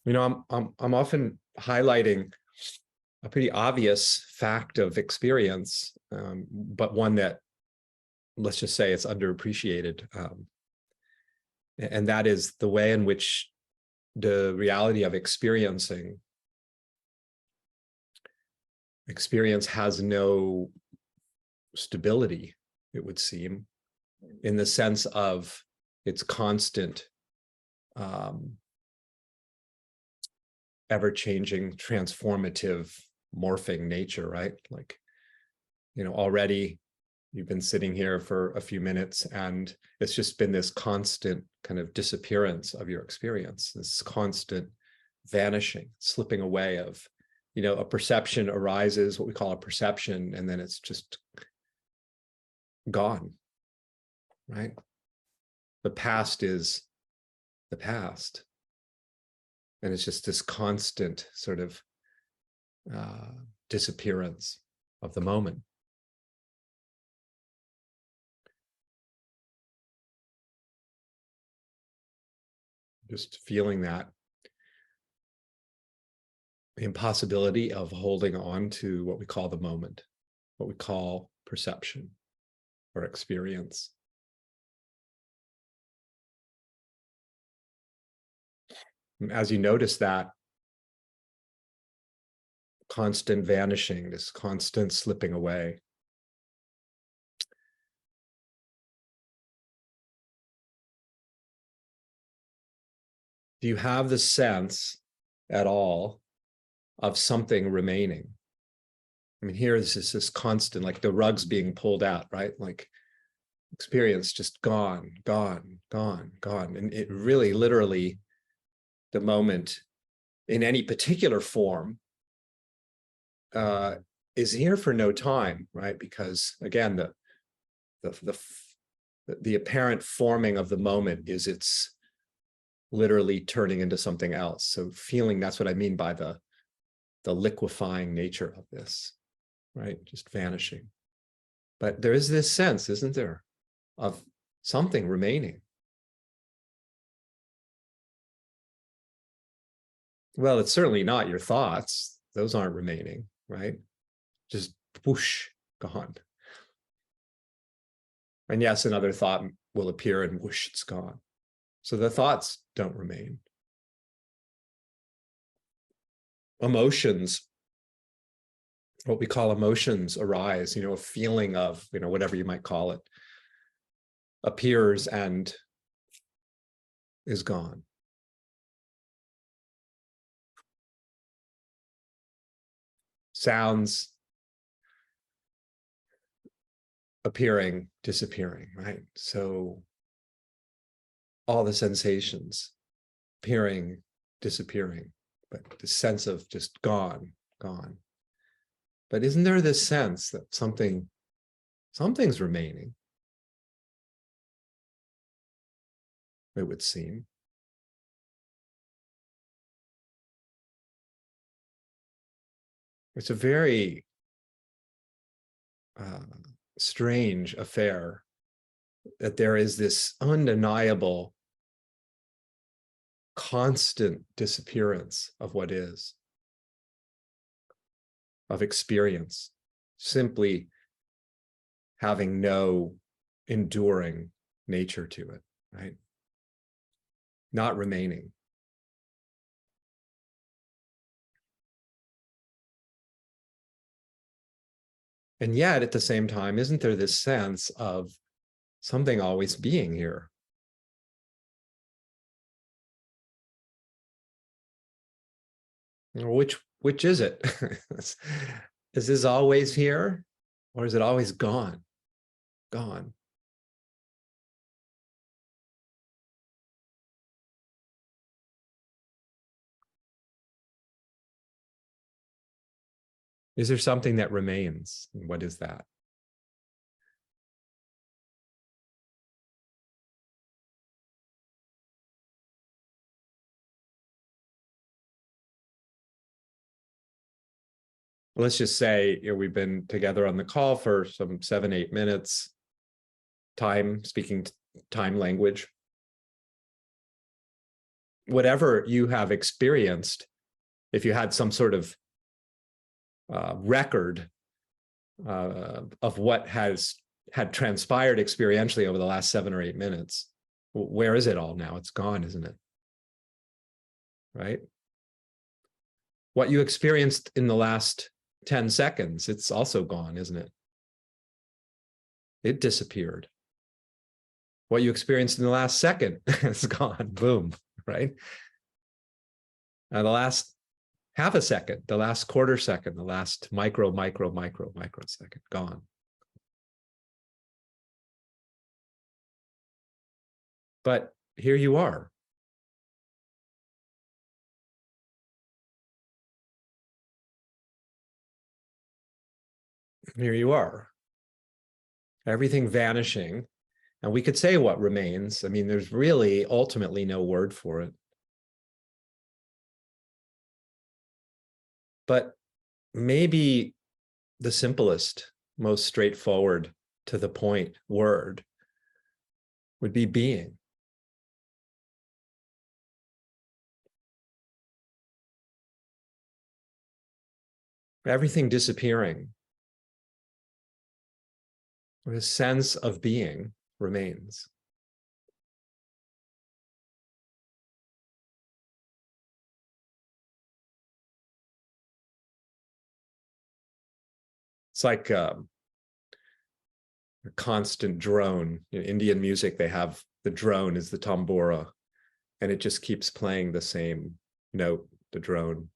I'm often highlighting a pretty obvious fact of experience, but one that, let's just say, it's underappreciated. And that is the way in which the reality of experience has no stability, it would seem, in the sense of its constant, ever-changing, transformative, morphing nature, right? Like, already you've been sitting here for a few minutes and it's just been this constant kind of disappearance of your experience, this constant vanishing, slipping away of, a perception arises, what we call a perception, and then it's just gone, right? The past is the past. And it's just this constant sort of disappearance of the moment. Just feeling that impossibility of holding on to what we call the moment, what we call perception or experience. And as you notice that constant vanishing, this constant slipping away, do you have the sense at all of something remaining? I mean, here is this constant, like the rugs being pulled out, right? Like experience just gone, gone, gone, gone. And it really, literally, the moment in any particular form is here for no time, right? Because again, the apparent forming of the moment is it's literally turning into something else. So feeling, that's what I mean by the liquefying nature of this, right? Just vanishing. But there is this sense, isn't there, of something remaining. Well, it's certainly not your thoughts. Those aren't remaining, right? Just whoosh, gone. And yes, another thought will appear and whoosh, it's gone. So the thoughts don't remain. Emotions, what we call emotions, arise, a feeling of, whatever you might call it, appears and is gone. Sounds appearing, disappearing, right? So all the sensations appearing, disappearing, but the sense of just gone, gone. But isn't there this sense that something's remaining? It would seem. It's a very strange affair that there is this undeniable, constant disappearance of what is, of experience, simply having no enduring nature to it, right? Not remaining. And yet, at the same time, isn't there this sense of something always being here? Which is it? Is this always here, or is it always gone? Gone. Is there something that remains? And what is that? Let's just say we've been together on the call for some 7-8 minutes, speaking time language. whatever you have experienced, if you had some sort of record of what had transpired experientially over the last 7 or 8 minutes, where is it all now? It's gone, isn't it? Right? What you experienced in the last 10 seconds, it's also gone, isn't it? It disappeared. What you experienced in the last second is gone, boom, right? The last half a second, the last quarter second, the last microsecond, gone. But here you are. Here you are. Everything vanishing. And we could say what remains. I mean, there's really ultimately no word for it. But maybe the simplest, most straightforward, to the point word would be being. Everything disappearing. The sense of being remains. It's like a constant drone. In Indian music, they have the drone is the tambura, and it just keeps playing the same note, the drone.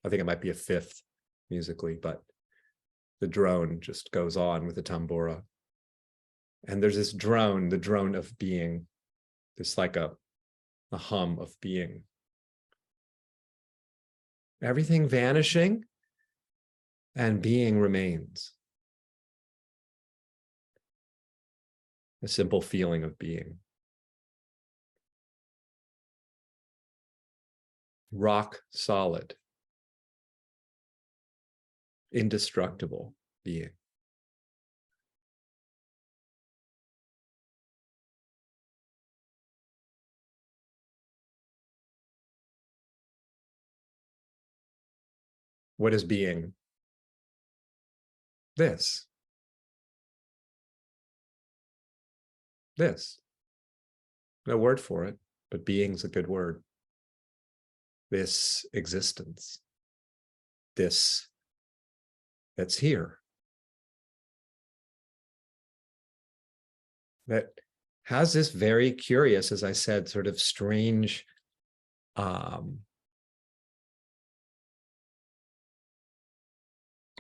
I think it might be a fifth musically, but the drone just goes on with the tambura. And there's this drone, the drone of being, this like a hum of being. Everything vanishing and being remains. A simple feeling of being. Rock solid. Indestructible being. What is being? This. This. No word for it, but being's a good word. This existence. This that's here. That has this very curious, as I said, sort of strange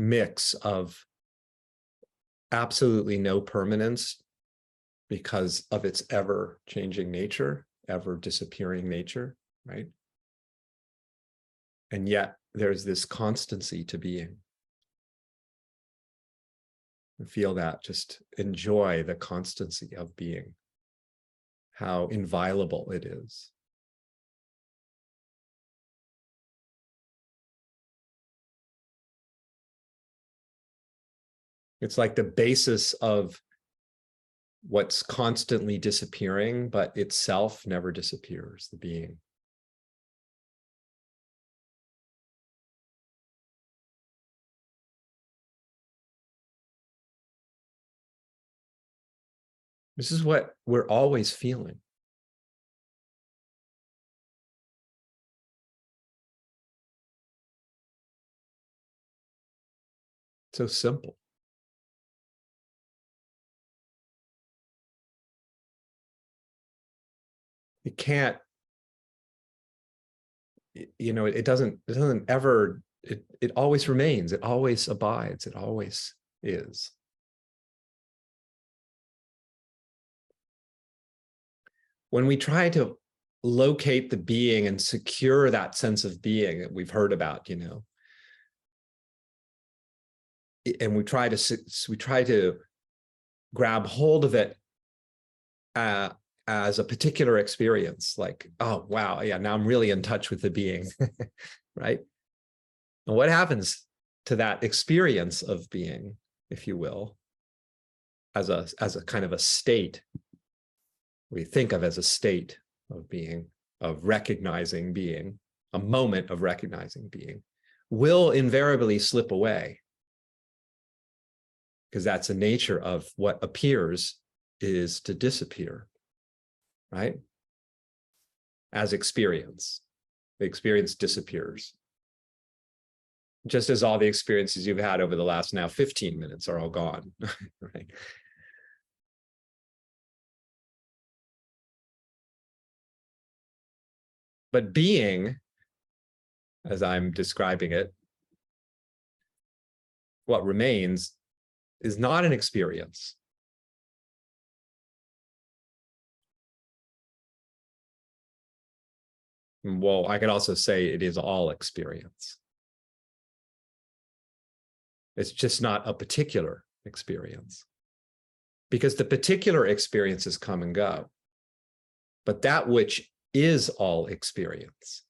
mix of absolutely no permanence because of its ever-changing nature, ever-disappearing nature, right? And yet there's this constancy to being. And feel that, just enjoy the constancy of being, how inviolable it is. It's like the basis of what's constantly disappearing, but itself never disappears, the being. This is what we're always feeling. So simple. It can't, you know, it doesn't ever, it always remains, it always abides, it always is. When we try to locate the being and secure that sense of being that we've heard about, you know, and we try to grab hold of it as a particular experience, like, oh, wow, yeah, now I'm really in touch with the being, right? And what happens to that experience of being, if you will, as a kind of a state, we think of as a state of being, of recognizing being, a moment of recognizing being, will invariably slip away, because that's the nature of what appears is to disappear, right? As experience, the experience disappears. Just as all the experiences you've had over the last now 15 minutes are all gone, right? But being, as I'm describing it, what remains is not an experience. Well, I could also say it is all experience. It's just not a particular experience, because the particular experiences come and go. But that which is all experience,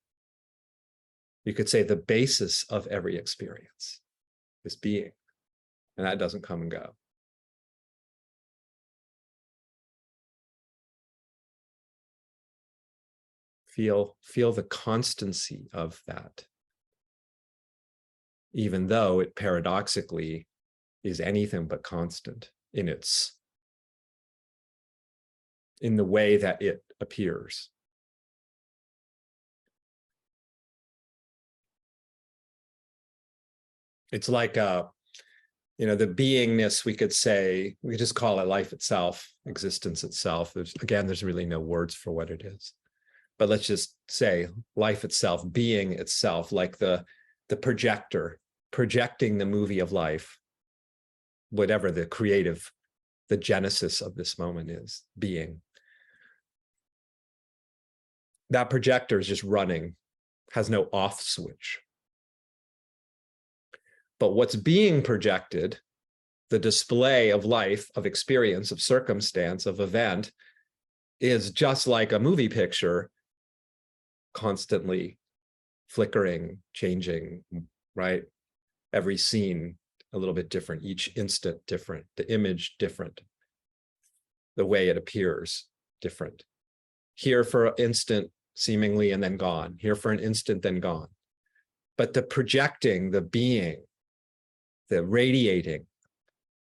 you could say the basis of every experience is being, and that doesn't come and go. Feel the constancy of that, even though it paradoxically is anything but constant in the way that it appears. It's like the beingness, we could say, we could just call it life itself, existence itself. There's really no words for what it is. But let's just say life itself, being itself, like the projector, projecting the movie of life, whatever the genesis of this moment is, being. That projector is just running, has no off switch. But what's being projected, the display of life, of experience, of circumstance, of event, is just like a movie picture, constantly flickering, changing, right? Every scene a little bit different, each instant different, the image different, the way it appears different. Here for an instant, seemingly, and then gone. Here for an instant, then gone. But the projecting, the being, the radiating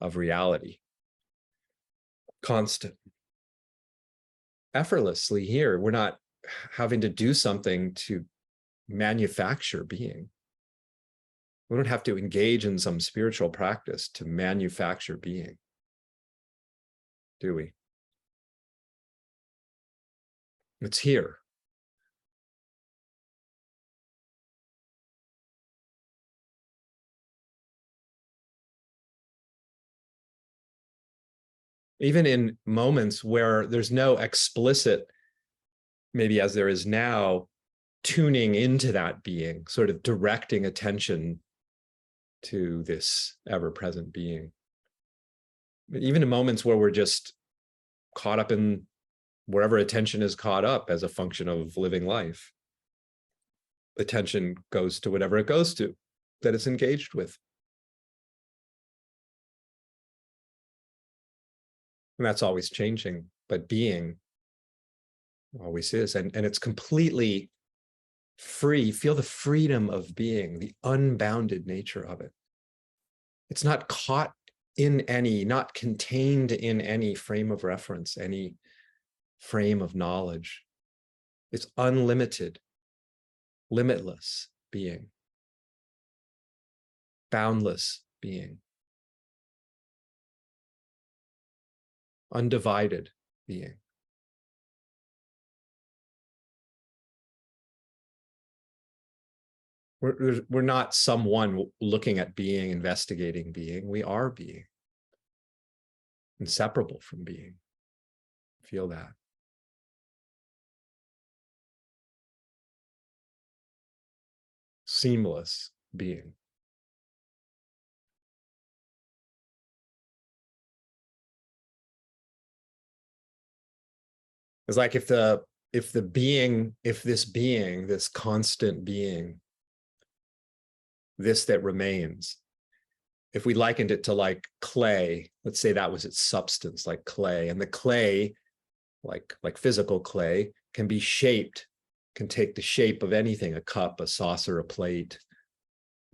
of reality, constant, effortlessly here. We're not having to do something to manufacture being. We don't have to engage in some spiritual practice to manufacture being, do we? It's here. Even in moments where there's no explicit, maybe as there is now, tuning into that being, sort of directing attention to this ever-present being. But even in moments where we're just caught up in wherever attention is caught up as a function of living life, attention goes to whatever it goes to, that it's engaged with. And that's always changing, but being always is. And it's completely free. Feel the freedom of being, the unbounded nature of it. It's not caught in any, not contained in any frame of reference, any frame of knowledge. It's unlimited, limitless being, boundless being, undivided being. We're not someone looking at being, investigating being. We are being, inseparable from being. Feel that. Seamless being. It's like if this constant being, this that remains, if we likened it to like clay, let's say that was its substance, like clay, and the clay, like physical clay, can be shaped can take the shape of anything, a cup, a saucer, a plate,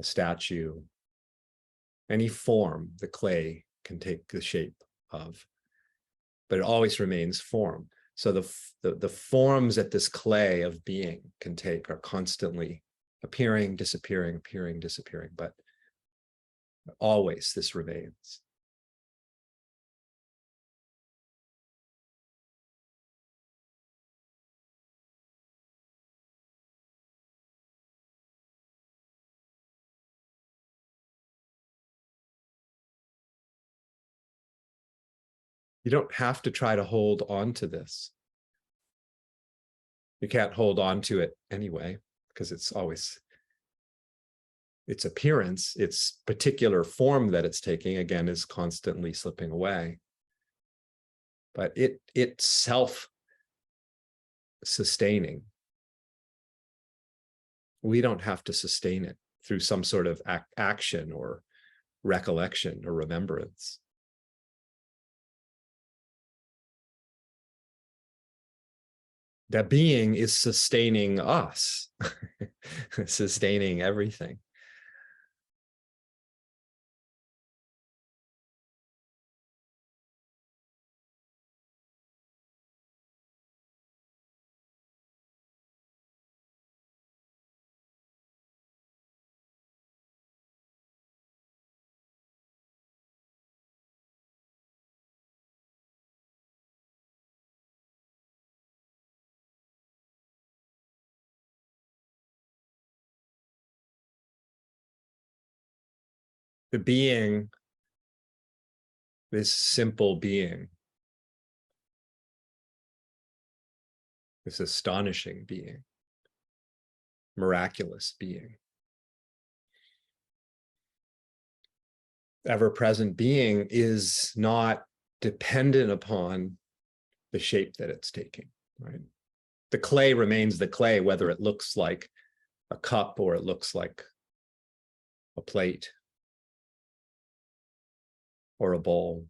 a statue, any form the clay can take the shape of, but it always remains form. So the forms that this clay of being can take are constantly appearing, disappearing, appearing, disappearing, but always this remains. You don't have to try to hold on to this. You can't hold on to it anyway, because it's always its appearance, its particular form that it's taking, again, is constantly slipping away. But it's self-sustaining. We don't have to sustain it through some sort of action or recollection or remembrance. That being is sustaining us, sustaining everything. The being, this simple being, this astonishing being, miraculous being, ever-present being is not dependent upon the shape that it's taking, right? The clay remains the clay, whether it looks like a cup or it looks like a plate or a bowl.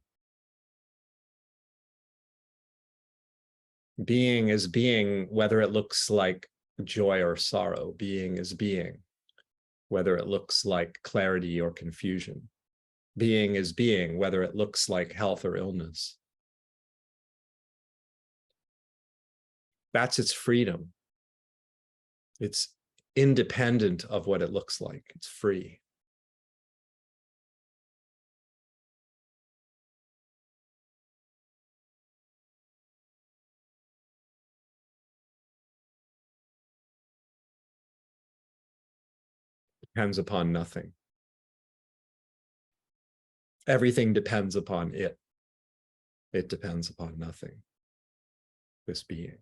Being is being, whether it looks like joy or sorrow. Being is being, whether it looks like clarity or confusion. Being is being, whether it looks like health or illness. That's its freedom. It's independent of what it looks like. It's free. Depends upon nothing. Everything depends upon it. It depends upon nothing. This being.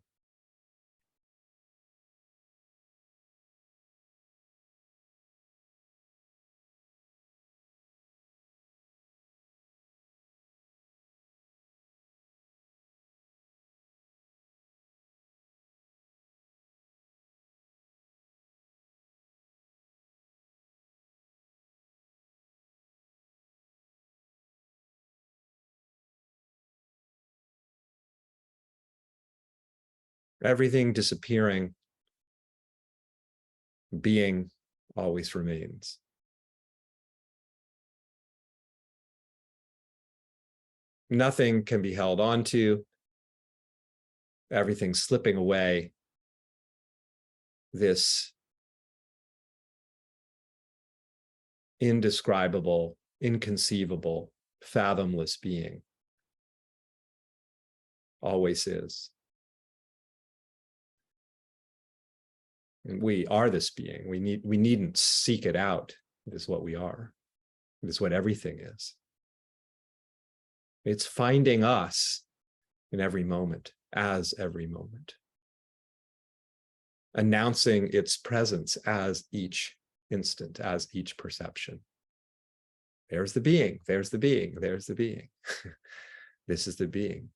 Everything disappearing, being always remains. Nothing can be held onto. Everything slipping away. This indescribable, inconceivable, fathomless being always is. And we are this being. We needn't seek it out. It is what we are. It is what everything is. It's finding us in every moment, as every moment. Announcing its presence as each instant, as each perception. There's the being, there's the being, there's the being. This is the being.